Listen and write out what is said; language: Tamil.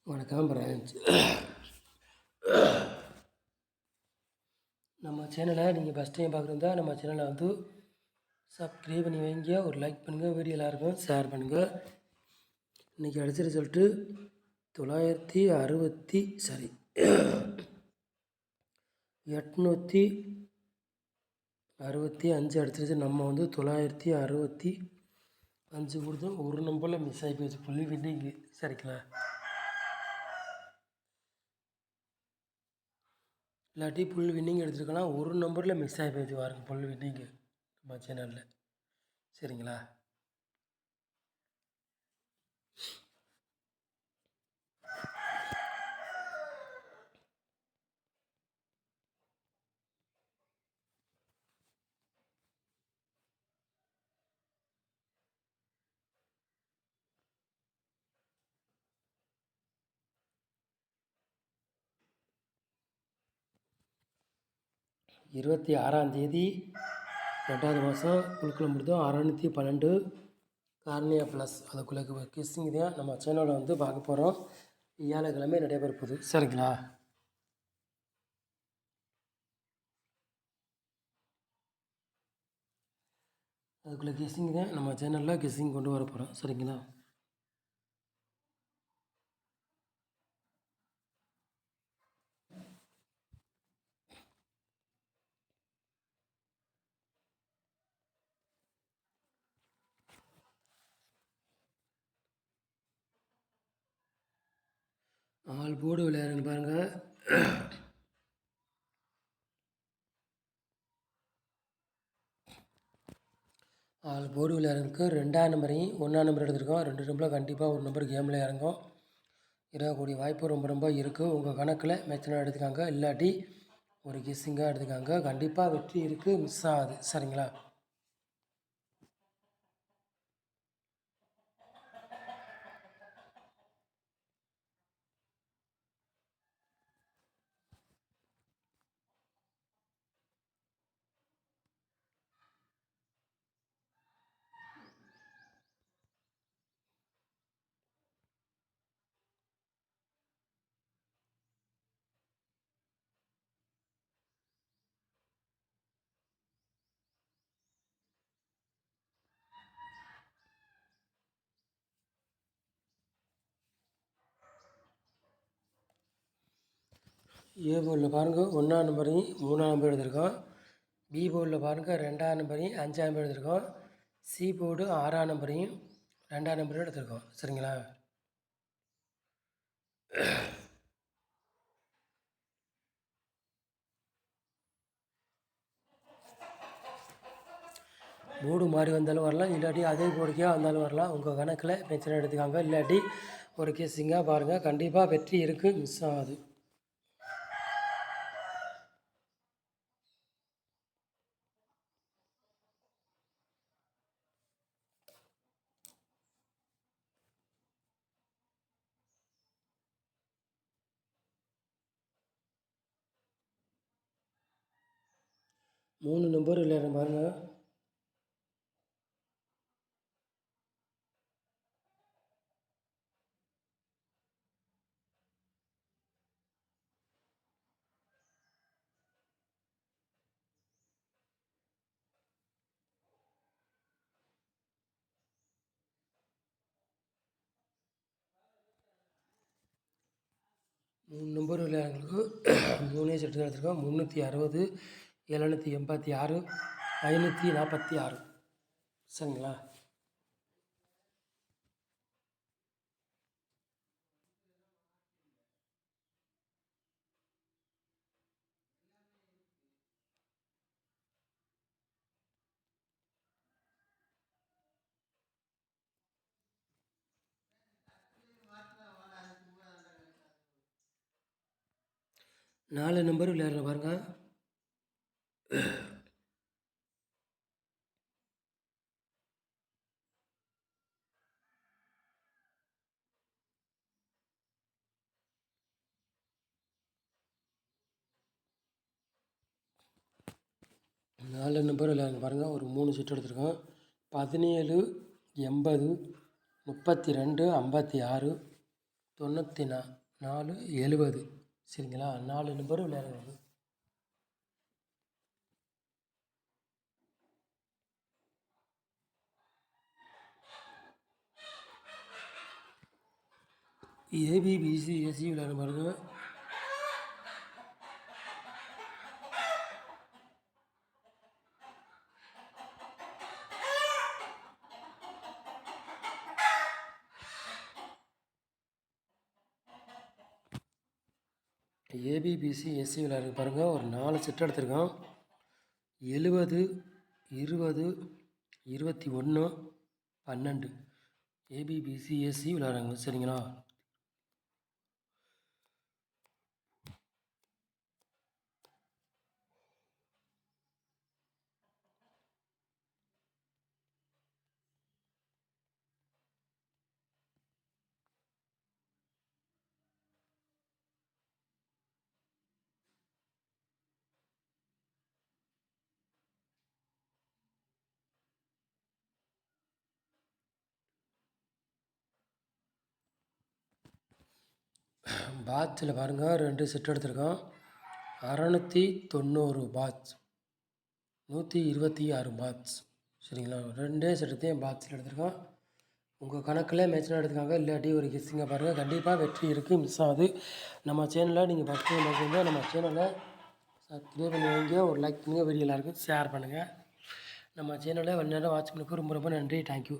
வணக்கம் பிரான்ச். நம்ம சேனலை நீங்கள் ஃபஸ்ட் டைம் பார்க்குறதா நம்ம சேனலை வந்து சப்ஸ்கிரைப் பண்ணி வைங்க, ஒரு லைக் பண்ணுங்கள், வீடியோ எல்லாருக்கும் ஷேர் பண்ணுங்கள். இன்றைக்கி அடித்த ரிசல்ட்டு 865 அடிச்சிருச்சு. நம்ம வந்து 965 கொடுத்தோம். ஒரு நம்பரில் மிஸ் ஆகி போச்சு, புள்ளி வின்னிங்கு. சரிங்களா? இல்லாட்டி புல் வின்னிங் எடுத்துருக்கலாம். ஒரு நம்பரில் மிஸ் ஆகி போயிடுச்சு பாருங்க, புல் வின்னிங்கு நம்ம சேனலில். சரிங்களா? இருபத்தி 6ஆந்தேதி 2வது மாதம் குழுக்களை முடித்தோம். 612 கார்னியா ப்ளஸ் அதுக்குள்ளே கிஸ்ஸிங் தான் நம்ம சேனலில் வந்து பார்க்க போகிறோம். வியாழக்கிழமை நடைபெற போகுது. சரிங்களா? அதுக்குள்ளே கிஸ்ஸிங் தான் நம்ம சேனலில் கிஸ்ஸிங் கொண்டு வர போகிறோம். சரிங்களா? ஆல் போர்டு விளையாடுன்னு பாருங்கள். ஆல் போர்டு விளையாடுறதுக்கு 2ஆம் நம்பரையும் 1ஆம் நம்பர் எடுத்துருக்கோம். 2 நம்பரில் கண்டிப்பாக ஒரு நம்பர் கேமில் இறங்கும். இறங்கக்கூடிய வாய்ப்பு ரொம்ப இருக்குது. உங்கள் கணக்கில் மேட்ச்னா எடுத்துக்காங்க, இல்லாட்டி ஒரு கெஸ்ஸிங்காக எடுத்துக்காங்க. கண்டிப்பாக வெற்றி இருக்குது, மிஸ் ஆகாது. சரிங்களா? ஏ போர்டில் பாருங்கள் 1ஆம் நம்பரையும் 3ஆம் நம்பர் எடுத்திருக்கோம். பி போர்டில் பாருங்கள் 2ஆம் நம்பரையும் 5ஆம் நம்பர் எடுத்திருக்கோம். சி போர்டு 6ஆம் நம்பரையும் 2ஆம் நம்பரையும் எடுத்திருக்கோம். சரிங்களா? போர்டு மாறி வந்தாலும் வரலாம், இல்லாட்டி அதே போர்டுக்கே வந்தாலும் வரலாம். உங்கள் கணக்கில் பிரச்சனை எடுத்துக்காங்க, இல்லாட்டி ஒரு கேஸிங்காக பாருங்கள். கண்டிப்பாக வெற்றி இருக்குது, மிஸ் ஆகாது. மூணு நம்பர் விளையாடுற பாருங்கள். மூணு நம்பர் விளையாடுறவங்களுக்கு 3 செட்டு எடுத்துருக்கோம். 360, 786, 546. சரிங்களா? நாலு நம்பர் விளையாடுற பாருங்க. நாலு நம்பர் விளையாடுற பாருங்க. ஒரு 3 செட் எடுத்துருக்கோம். 17, 80, 32, 56, 94 70 சரிங்களா? 4 நம்பர் விளையாடுவாங்க. ஏபிபிசி ஏசி விளையாட பாருங்க. ஏபிபிசி எஸ்சி விளையாடுறது பாருங்கள். ஒரு 4 செட் எடுத்திருக்கோம். 70 20 21 12 ஏபிபிசி எஸ்சி விளையாடுறாங்க சரிங்களா? பாட்சில் பாருங்கள் 2 செட் எடுத்திருக்கோம். 690 பாட்ச் 126 பாட்ச் சரிங்களா? 2 செட்டத்தையும் பாட்சில் எடுத்திருக்கோம். உங்கள் கணக்கில் மேட்ச்லாம் எடுத்துக்காங்க. இல்லாட்டி ஒரு கெஸ்ஸிங்காக பாருங்கள். கண்டிப்பாக வெற்றி இருக்குது, மிஸ் ஆகுது. நம்ம சேனலில் நீங்கள் ஃபஸ்ட் டைம் பார்க்குறீங்க, நம்ம சேனலை சப்ஸ்கிரைப் பண்ணி வைங்க. ஒரு லைக் பண்ணுங்கள், வீடியோ எல்லாருக்கும் ஷேர் பண்ணுங்கள். நம்ம சேனலை நேரம் வாட்ச் பண்ணுறதுக்கு ரொம்ப ரொம்ப நன்றி. தேங்க்யூ.